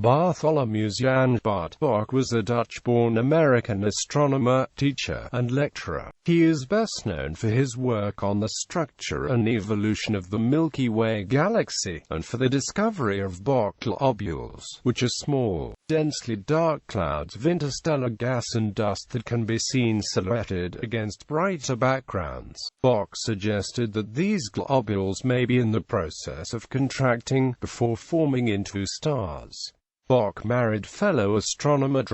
Bartholomeus Jan Bart Bok was a Dutch-born American astronomer, teacher, and lecturer. He is best known for his work on the structure and evolution of the Milky Way galaxy, and for the discovery of Bok Globules, which are small, densely dark clouds of interstellar gas and dust that can be seen silhouetted against brighter backgrounds. Bok suggested that these globules may be in the process of contracting before forming into stars. Bok married fellow astronomer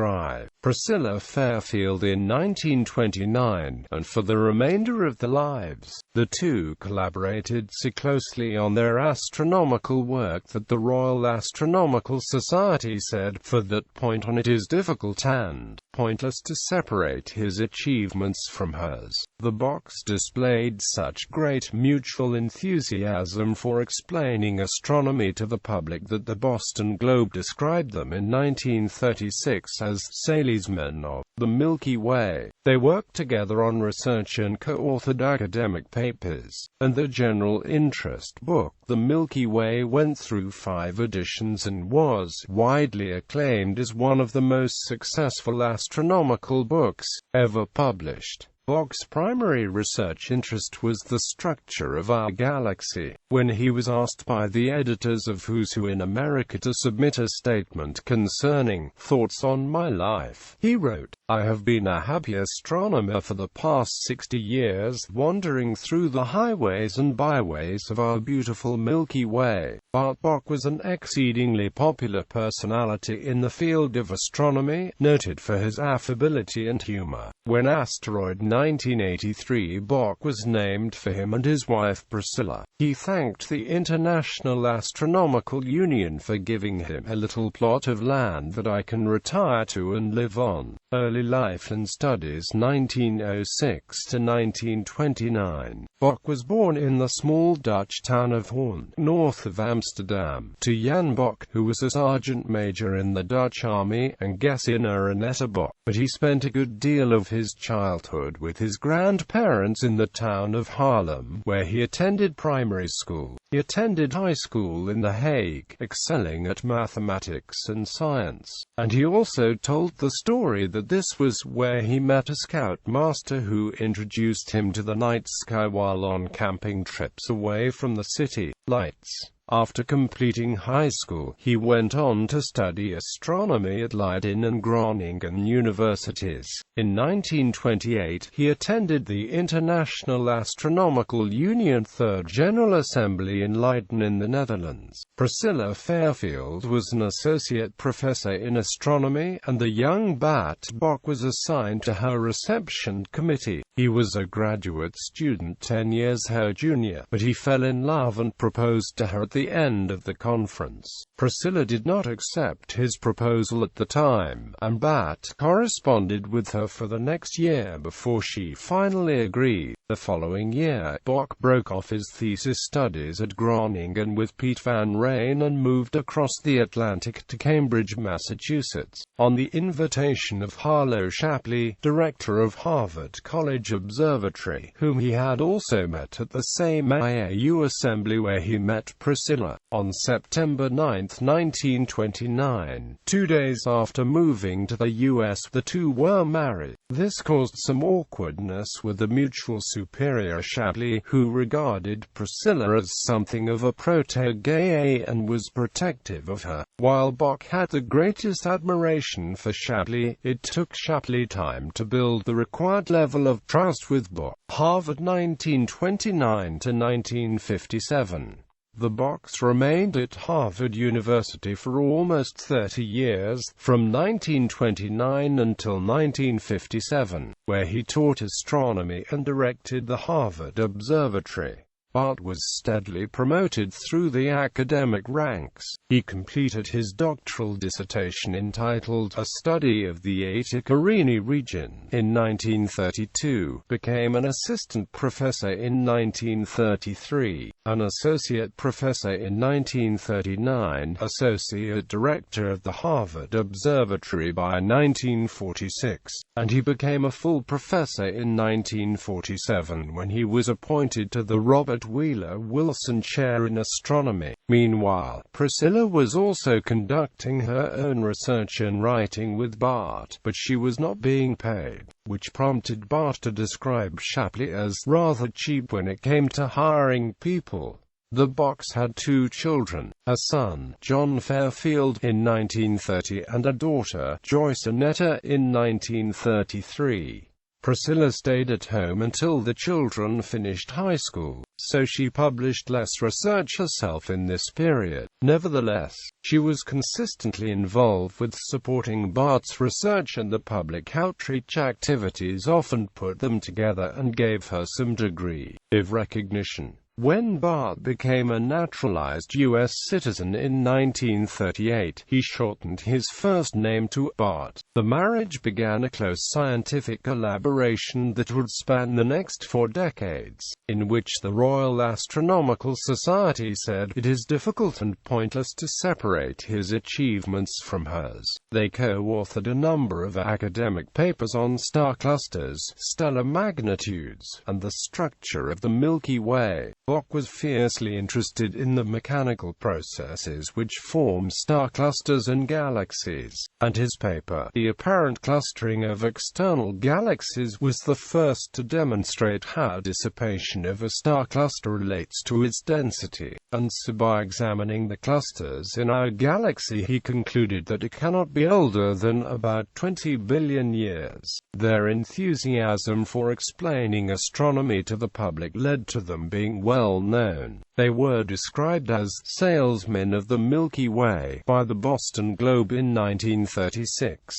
Priscilla Fairfield in 1929, and for the remainder of their lives, the two collaborated so closely on their astronomical work that the Royal Astronomical Society said, "For that point on it is difficult and pointless to separate his achievements from hers." The Boks displayed such great mutual enthusiasm for explaining astronomy to the public that the Boston Globe described them in 1936 as salesmen of the Milky Way. They worked together on research and co-authored academic papers, and the general interest book, The Milky Way, went through 5 editions and was widely acclaimed as one of the most successful astronomical books ever published. Bok's primary research interest was the structure of our galaxy. When he was asked by the editors of Who's Who in America to submit a statement concerning thoughts on my life, he wrote, "I have been a happy astronomer for the past 60 years, wandering through the highways and byways of our beautiful Milky Way." Bart Bok was an exceedingly popular personality in the field of astronomy, noted for his affability and humor. When asteroid 1983 Bok was named for him and his wife Priscilla, he thanked the International Astronomical Union for giving him a little plot of land that I can retire to and live on. Early life and studies 1906 to 1929. Bok was born in the small Dutch town of Hoorn, north of Amsterdam, to Jan Bok, who was a sergeant major in the Dutch army, and Gesine Annette Bok. But he spent a good deal of his childhood with his grandparents in the town of Haarlem, where he attended primary school. He attended high school in The Hague, excelling at mathematics and science, and he also told the story that this was where he met a scoutmaster who introduced him to the night sky while on camping trips away from the city lights. After completing high school, he went on to study astronomy at Leiden and Groningen universities. In 1928, he attended the International Astronomical Union Third General Assembly in Leiden in the Netherlands. Priscilla Fairfield was an associate professor in astronomy, and the young Bart Bok was assigned to her reception committee. He was a graduate student 10 years her junior, but he fell in love and proposed to her at the end of the conference. Priscilla did not accept his proposal at the time, and Bart corresponded with her for the next year before she finally agreed. The following year, Bok broke off his thesis studies at Groningen with Piet van Rijn and moved across the Atlantic to Cambridge, Massachusetts, on the invitation of Harlow Shapley, director of Harvard College Observatory, whom he had also met at the same IAU assembly where he met Priscilla. On September 9, 1929, 2 days after moving to the U.S., the two were married. This caused some awkwardness with the mutual superior Shapley, who regarded Priscilla as something of a protégée and was protective of her. While Bok had the greatest admiration for Shapley, it took Shapley time to build the required level of trust with Bok. Harvard 1929 to 1957. The Boks remained at Harvard University for almost 30 years, from 1929 until 1957, where he taught astronomy and directed the Harvard Observatory. Bart was steadily promoted through the academic ranks. He completed his doctoral dissertation entitled A Study of the Atik-Carini Region in 1932, became an assistant professor in 1933, an associate professor in 1939, associate director of the Harvard Observatory by 1946, and he became a full professor in 1947 when he was appointed to the Robert Herbert Wheeler Wilson Chair in Astronomy. Meanwhile, Priscilla was also conducting her own research and writing with Bart, but she was not being paid, which prompted Bart to describe Shapley as rather cheap when it came to hiring people. The Boks had 2 children, a son, John Fairfield, in 1930 and a daughter, Joyce Annetta, in 1933. Priscilla stayed at home until the children finished high school, so she published less research herself in this period. Nevertheless, she was consistently involved with supporting Bart's research, and the public outreach activities often put them together and gave her some degree of recognition. When Bart became a naturalized U.S. citizen in 1938, he shortened his first name to Bart. The marriage began a close scientific collaboration that would span the next 4 decades, in which the Royal Astronomical Society said it is difficult and pointless to separate his achievements from hers. They co-authored a number of academic papers on star clusters, stellar magnitudes, and the structure of the Milky Way. Bok was fiercely interested in the mechanical processes which form star clusters and galaxies, and his paper, The Apparent Clustering of External Galaxies, was the first to demonstrate how dissipation of a star cluster relates to its density. And so by examining the clusters in our galaxy, he concluded that it cannot be older than about 20 billion years. Their enthusiasm for explaining astronomy to the public led to them being well known. They were described as salesmen of the Milky Way by the Boston Globe in 1936.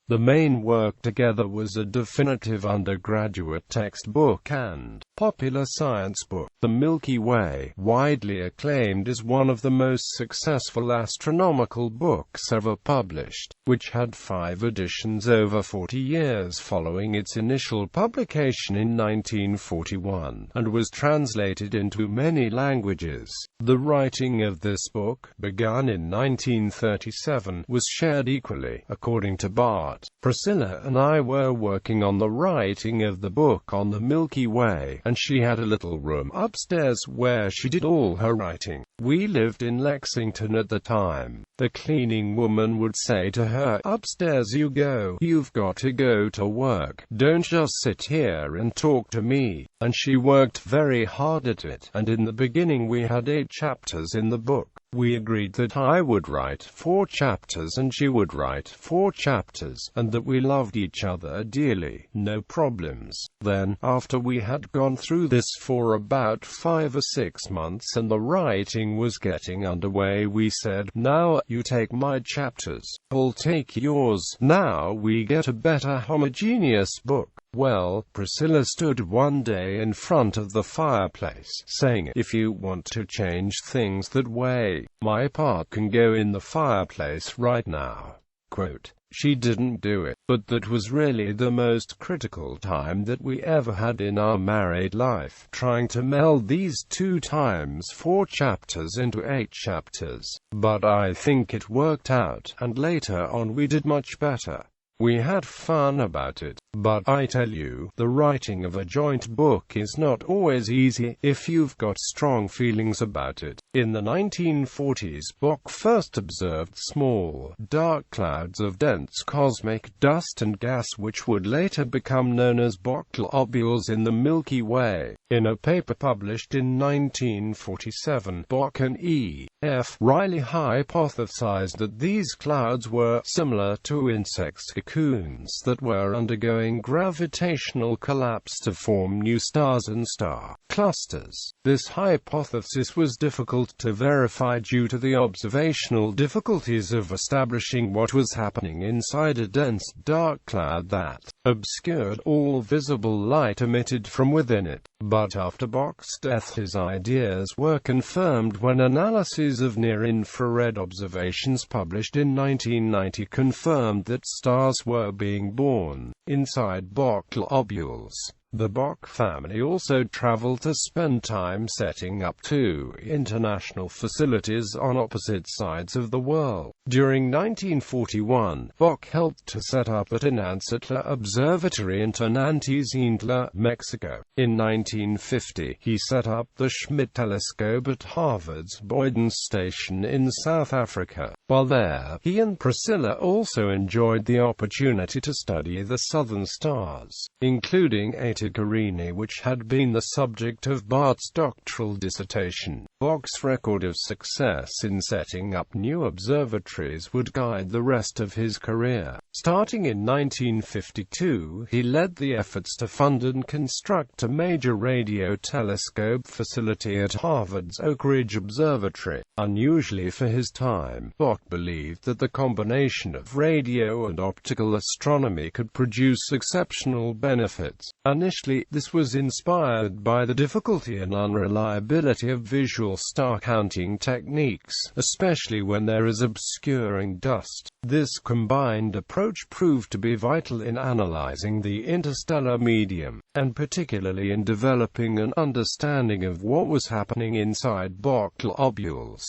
The main work together was a definitive undergraduate textbook and popular science book. The Milky Way, widely acclaimed as one of the most successful astronomical books ever published, which had 5 editions over 40 years following its initial publication in 1941, and was translated into many languages. The writing of this book, begun in 1937, was shared equally, according to Bart. Priscilla and I were working on the writing of the book on the Milky Way, and she had a little room upstairs where she did all her writing. We lived in Lexington at the time. The cleaning woman would say to her, "Upstairs you go. You've got to go to work. Don't just sit here and talk to me." And she worked very hard at it, and in the beginning we had 8 chapters in the book. We agreed that I would write 4 chapters and she would write 4 chapters, and that we loved each other dearly, no problems. Then, after we had gone through this for about 5 or 6 months and the writing was getting underway, we said, "Now, you take my chapters, I'll take yours. Now we get a better homogeneous book." Well, Priscilla stood one day in front of the fireplace, saying, "If you want to change things that way, my part can go in the fireplace right now." Quote, she didn't do it, but that was really the most critical time that we ever had in our married life, trying to meld these 2 times 4 chapters into 8 chapters. But I think it worked out, and later on we did much better. We had fun about it, but I tell you, the writing of a joint book is not always easy, if you've got strong feelings about it. In the 1940s, Bok first observed small, dark clouds of dense cosmic dust and gas which would later become known as Bok Globules in the Milky Way. In a paper published in 1947, Bok and E.F. Riley hypothesized that these clouds were similar to insects' cocoons that were undergoing gravitational collapse to form new stars and star clusters. This hypothesis was difficult to verify due to the observational difficulties of establishing what was happening inside a dense dark cloud that obscured all visible light emitted from within it. But after Bok's death, his ideas were confirmed when analyses of near-infrared observations published in 1990 confirmed that stars were being born inside Bok globules. The Bok family also traveled to spend time setting up two international facilities on opposite sides of the world. During 1941, Bok helped to set up at Inancitla Observatory in Tenantizintla, Mexico. In 1950, he set up the Schmidt telescope at Harvard's Boyden Station in South Africa. While there, he and Priscilla also enjoyed the opportunity to study the southern stars, including Eta Carini, which had been the subject of Bart's doctoral dissertation. Bok's record of success in setting up new observatories would guide the rest of his career. Starting in 1952, he led the efforts to fund and construct a major radio telescope facility at Harvard's Oak Ridge Observatory. Unusually for his time, Bok believed that the combination of radio and optical astronomy could produce exceptional benefits. Initially, this was inspired by the difficulty and unreliability of visual star counting techniques, especially when there is obscuring dust. This combined approach proved to be vital in analyzing the interstellar medium, and particularly in developing an understanding of what was happening inside Bok Globules.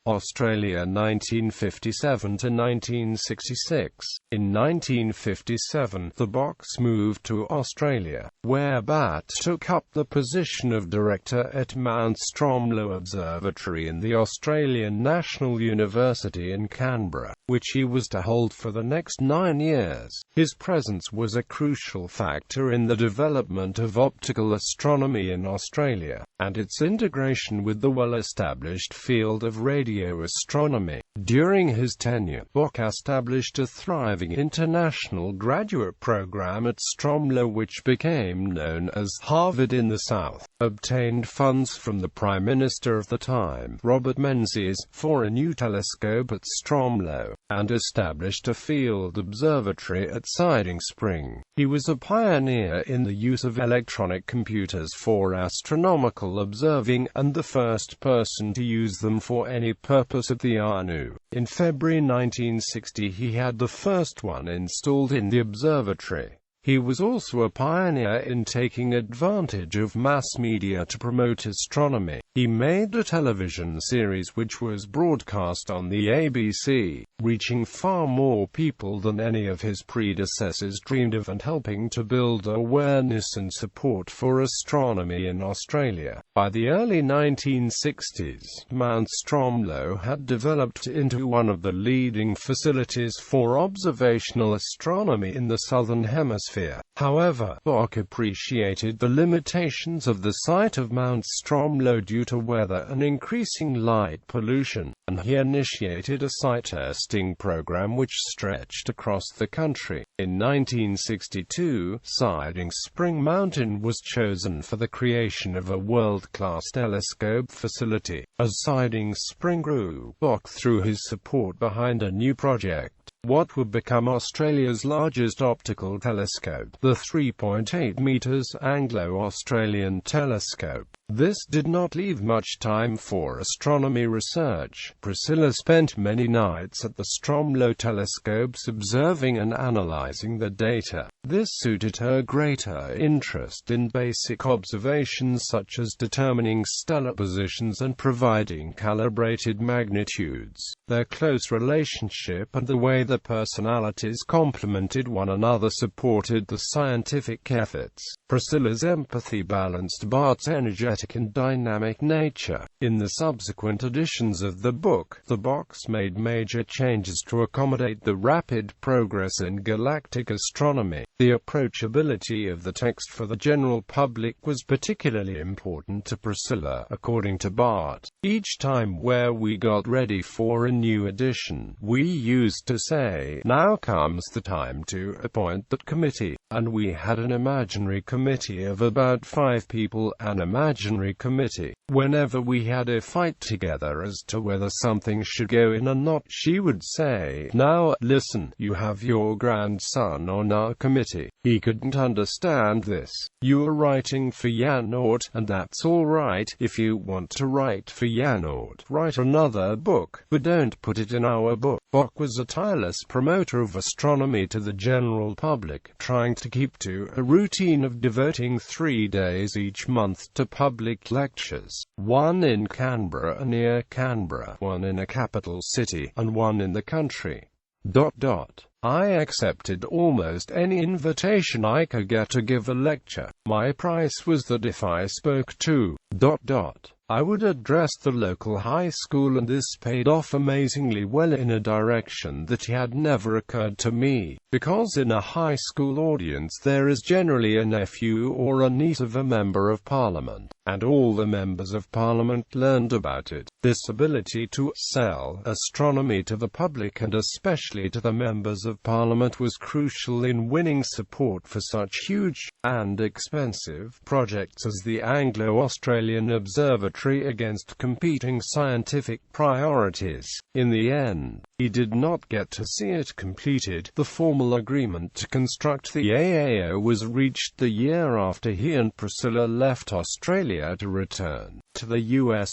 Australia 1957 to 1966. In 1957, the Boks moved to Australia, where Bart took up the position of director at Mount Stromlo Observatory in the Australian National University in Canberra, which he was to hold for the next 9 years. His presence was a crucial factor in the development of optical astronomy in Australia, and its integration with the well-established field of radio astronomy. During his tenure, Bok established a thriving international graduate program at Stromlo which became known as Harvard in the South, obtained funds from the Prime Minister of the time, Robert Menzies, for a new telescope at Stromlo, and established a field observatory at Siding Spring. He was a pioneer in the use of electronic computers for astronomical observing, and the first person to use them for any purpose at the ANU. In February 1960 he had the first one installed in the observatory. He was also a pioneer in taking advantage of mass media to promote astronomy. He made a television series which was broadcast on the ABC, reaching far more people than any of his predecessors dreamed of and helping to build awareness and support for astronomy in Australia. By the early 1960s, Mount Stromlo had developed into one of the leading facilities for observational astronomy in the Southern Hemisphere. However, Bok appreciated the limitations of the site of Mount Stromlo due to weather and increasing light pollution, and he initiated a site testing program which stretched across the country. In 1962, Siding Spring Mountain was chosen for the creation of a world-class telescope facility. As Siding Spring grew, Bok threw his support behind a new project, what would become Australia's largest optical telescope, the 3.8 meters Anglo-Australian telescope. This did not leave much time for astronomy research. Priscilla spent many nights at the Stromlo telescopes observing and analyzing the data. This suited her greater interest in basic observations such as determining stellar positions and providing calibrated magnitudes. Their close relationship and the way the personalities complemented one another supported the scientific efforts. Priscilla's empathy balanced Bart's energetic and dynamic nature. In the subsequent editions of the book, the Boks made major changes to accommodate the rapid progress in galactic astronomy. The approachability of the text for the general public was particularly important to Priscilla, according to Bart. Each time where we got ready for a new edition, we used to say, "Now comes the time to appoint that committee," and we had an imaginary committee of about 5 people, an imaginary revisionary committee. Whenever we had a fight together as to whether something should go in or not, she would say, "Now, listen, you have your grandson on our committee. He couldn't understand this. You are writing for Janord, and that's all right. If you want to write for Janord, write another book, but don't put it in our book." Bok was a tireless promoter of astronomy to the general public, trying to keep to a routine of devoting 3 days each month to public lectures, one in Canberra near Canberra, one in a capital city, and one in the country. I accepted almost any invitation I could get to give a lecture. My price was that if I spoke to ... I would address the local high school, and this paid off amazingly well in a direction that had never occurred to me, because in a high school audience there is generally a nephew or a niece of a member of parliament, and all the members of parliament learned about it. This ability to sell astronomy to the public, and especially to the members of parliament, was crucial in winning support for such huge and expensive projects as the Anglo-Australian Observatory against competing scientific priorities. In the end, he did not get to see it completed. The formal agreement to construct the AAO was reached the year after he and Priscilla left Australia to return to the US.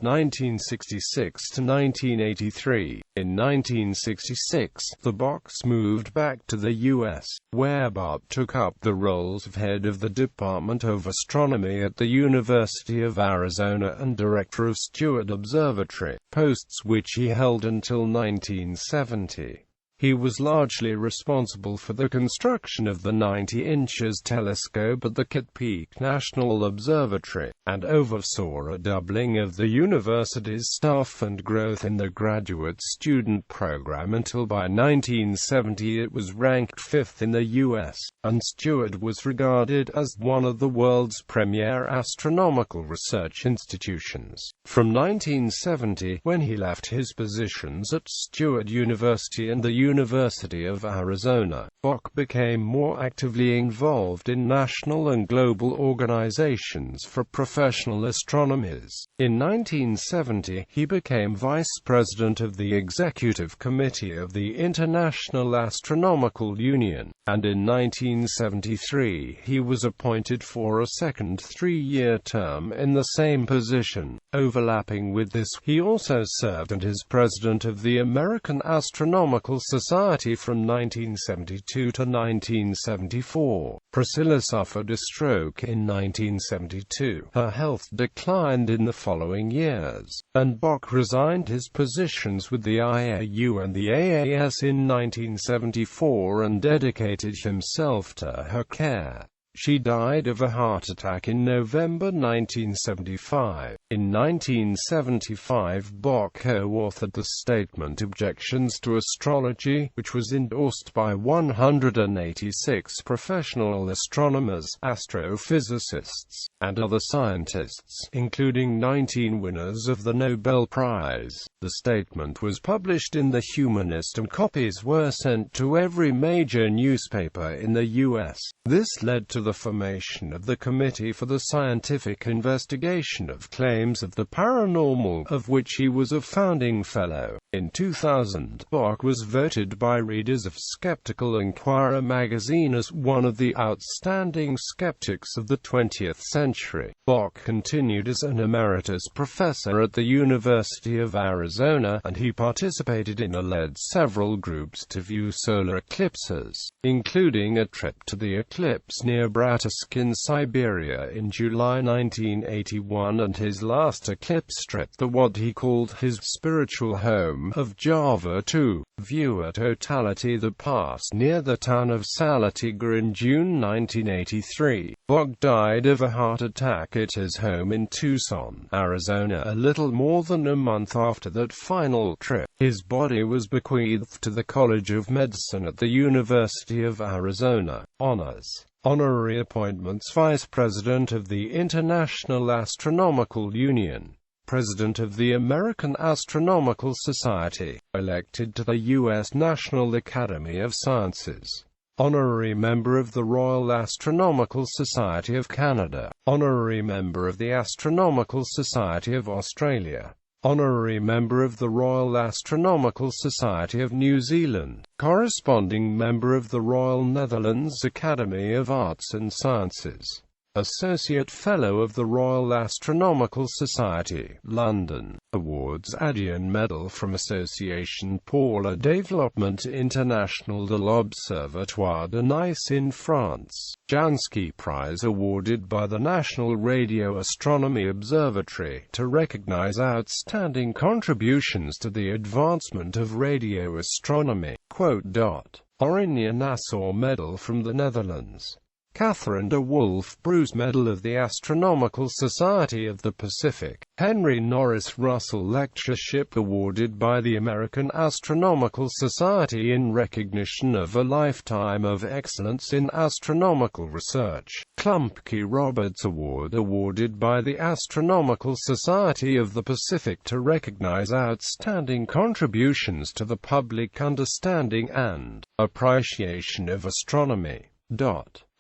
1966 to 1983. In 1966, the Boks moved back to the US, where Bart took up the roles of head of the Department of Astronomy at the University of Arizona and director of Steward Observatory, posts which he held until 1970. He was largely responsible for the construction of the 90-inch telescope at the Kitt Peak National Observatory, and oversaw a doubling of the university's staff and growth in the graduate student program until by 1970 it was ranked 5th in the US, and Steward was regarded as one of the world's premier astronomical research institutions. From 1970, when he left his positions at Steward University and the University of Arizona, Bok became more actively involved in national and global organizations for professional astronomers. In 1970, he became vice president of the executive committee of the International Astronomical Union, and in 1973 he was appointed for a second 3-year term in the same position. Overlapping with this, he also served as president of the American Astronomical Society from 1972 to 1974. Priscilla suffered a stroke in 1972. Her health declined in the following years, and Bok resigned his positions with the IAU and the AAS in 1974 and dedicated himself to her care. She died of a heart attack in November 1975. In 1975, Bok co-authored the statement Objections to Astrology, which was endorsed by 186 professional astronomers, astrophysicists, and other scientists, including 19 winners of the Nobel Prize. The statement was published in The Humanist, and copies were sent to every major newspaper in the U.S. This led to the formation of the Committee for the Scientific Investigation of Claims of the Paranormal, of which he was a founding fellow. In 2000, Bok was voted by readers of Skeptical Inquirer magazine as one of the outstanding skeptics of the 20th century. Bok continued as an emeritus professor at the University of Arizona, and he participated in and led several groups to view solar eclipses, including a trip to the eclipse near Bratsk in Siberia in July 1981 and his last eclipse trip to what he called his spiritual home of Java to view a totality that passed near the town of Salatiga in June 1983. Bok died of a heart attack at his home in Tucson, Arizona, a little more than a month after that final trip. His body was bequeathed to the College of Medicine at the University of Arizona. Honors. Honorary appointments: Vice President of the International Astronomical Union, President of the American Astronomical Society, elected to the U.S. National Academy of Sciences. Honorary Member of the Royal Astronomical Society of Canada, Honorary Member of the Astronomical Society of Australia, Honorary Member of the Royal Astronomical Society of New Zealand, Corresponding Member of the Royal Netherlands Academy of Arts and Sciences, Associate Fellow of the Royal Astronomical Society, London. Awards: Adian Medal from Association pour le Développement International de l'Observatoire de Nice in France. Jansky Prize awarded by the National Radio Astronomy Observatory to recognize outstanding contributions to the advancement of radio astronomy. Oranje Nassau Medal from the Netherlands. Catherine de Wolf Bruce Medal of the Astronomical Society of the Pacific. Henry Norris Russell Lectureship awarded by the American Astronomical Society in recognition of a lifetime of excellence in astronomical research. Klumpke Roberts Award awarded by the Astronomical Society of the Pacific to recognize outstanding contributions to the public understanding and appreciation of astronomy.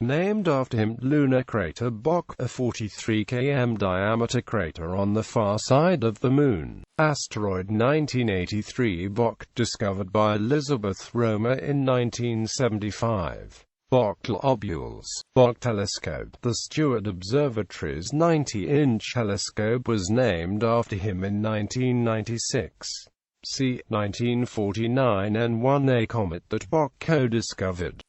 Named after him, lunar crater Bok, a 43 km diameter crater on the far side of the Moon. Asteroid 1983 Bok, discovered by Elizabeth Romer in 1975. Bok Globules. Bok Telescope. The Stewart Observatory's 90-inch telescope was named after him in 1996. C. 1949 and won a comet that Bok co-discovered.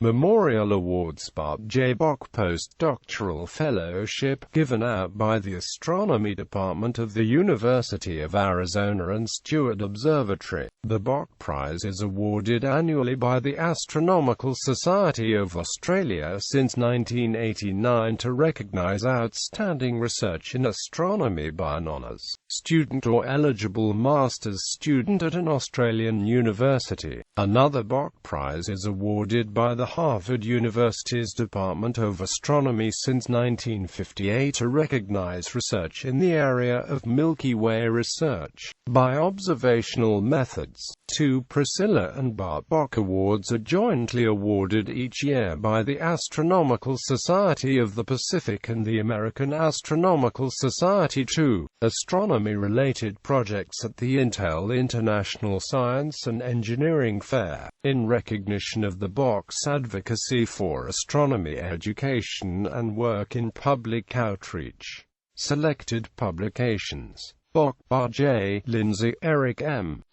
Memorial Awards: Bart J. Bok Postdoctoral Fellowship, given out by the Astronomy Department of the University of Arizona and Stewart Observatory. The Bok Prize is awarded annually by the Astronomical Society of Australia since 1989 to recognize outstanding research in astronomy by an honours student or eligible master's student at an Australian university. Another Bok Prize is awarded by the Harvard University's Department of Astronomy since 1958 to recognize research in the area of Milky Way research by observational methods. Two Priscilla and Bart Bok Awards are jointly awarded each year by the Astronomical Society of the Pacific and the American Astronomical Society. 2 Astronomy-related projects at the Intel International Science and Engineering Fair, in recognition of the Bok's advocacy for astronomy education and work in public outreach. Selected publications: Bok, Bart J. Lindsay, Eric M.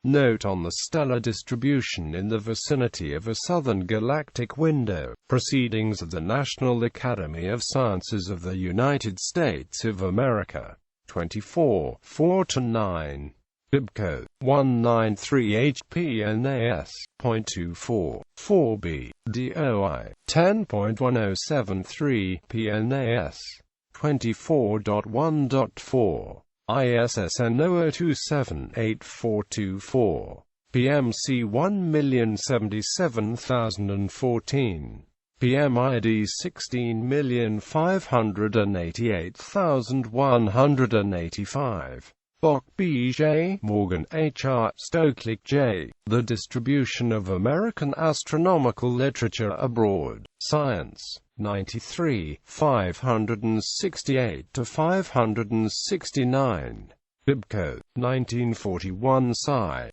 Note on the stellar distribution in the vicinity of a southern galactic window. Proceedings of the National Academy of Sciences of the United States of America. 24, 4-9. Bibco 193 HPNAS.24, 4B, DOI 10.1073 PNAS 24.1.4, ISSN 00278424, PMC 1077014, PMID 16,588,185. Bok B. J. Morgan H. R. Stokely J. The Distribution of American Astronomical Literature Abroad. Science. 93, 568-569. Bibco. 1941 Sci.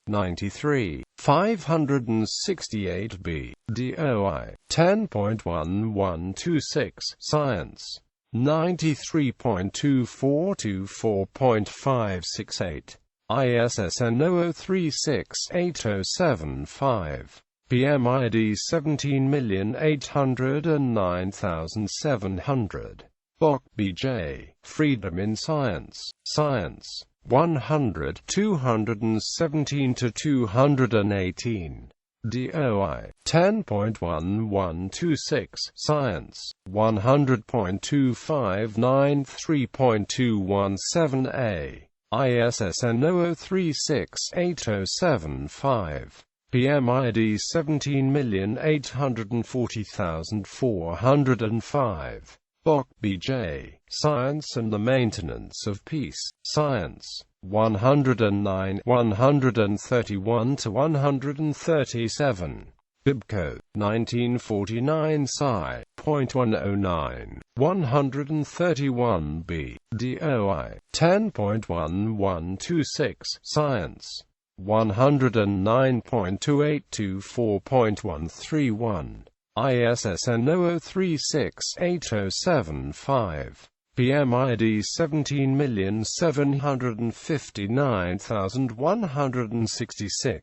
93, 568b. DOI. 10.1126. Science. 93.2424.568. ISSN 00368075. PMID 17,809,700. Bok B. J. Freedom in Science. Science. 100, 217-218. DOI 10.1126. Science 100.2593.217a. ISSN 00368075. PMID 17,840,405. Bok B.J. Science and the Maintenance of Peace. Science. 109, 131–137. Bibco. 1949 Sci. .109. 131b. DOI. 10.1126. Science. 109.2824.131. ISSN 00368075. PMID 17,759,166.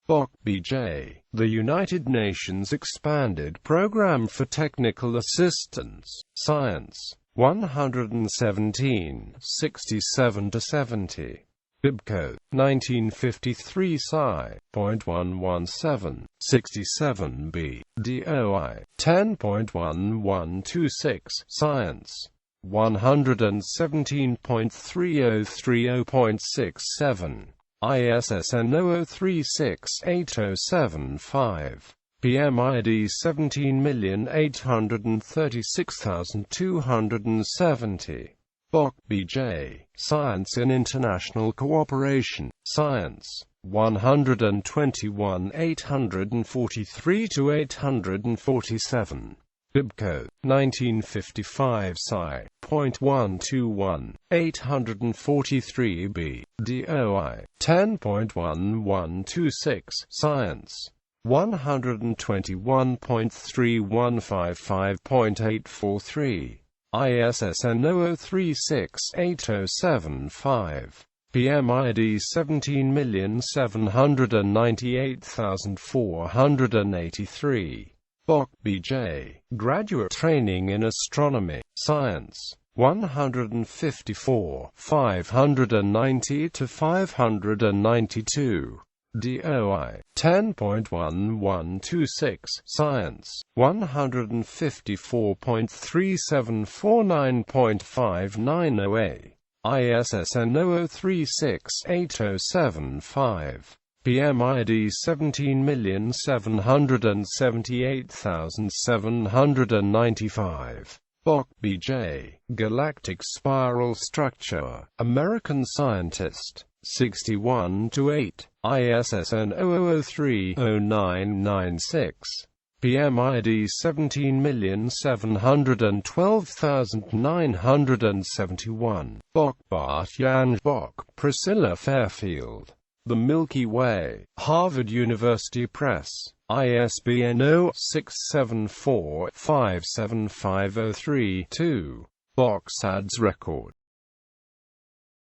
Bok B.J. The United Nations Expanded Programme for Technical Assistance. Science. 117, 67–70. Bibco. 1953 Sci. .117. 67b. DOI. 10.1126. Science. 117.3030.67. ISSN 00368075. PMID 17,836,270. Bok B.J. Science in International Cooperation. Science. 121 843–847. Bibco. 1955 Sci. .121. 843b. DOI. 10.1126. Science. 121.3155.843. ISSN 00368075. PMID 17,798,483. Bok B.J. Graduate Training in Astronomy. Science. 154, 590–592. DOI. 10.1126. Science. 154.3749.590a. ISSN 00368075. PMID 17,778,795. Bok B.J. Galactic Spiral Structure. American Scientist. 61–8. ISSN 00030996. PMID 17,712,971. Bok Bart Jan Bok. Priscilla Fairfield. The Milky Way. Harvard University Press. ISBN 0-674-57503-2. Bok Record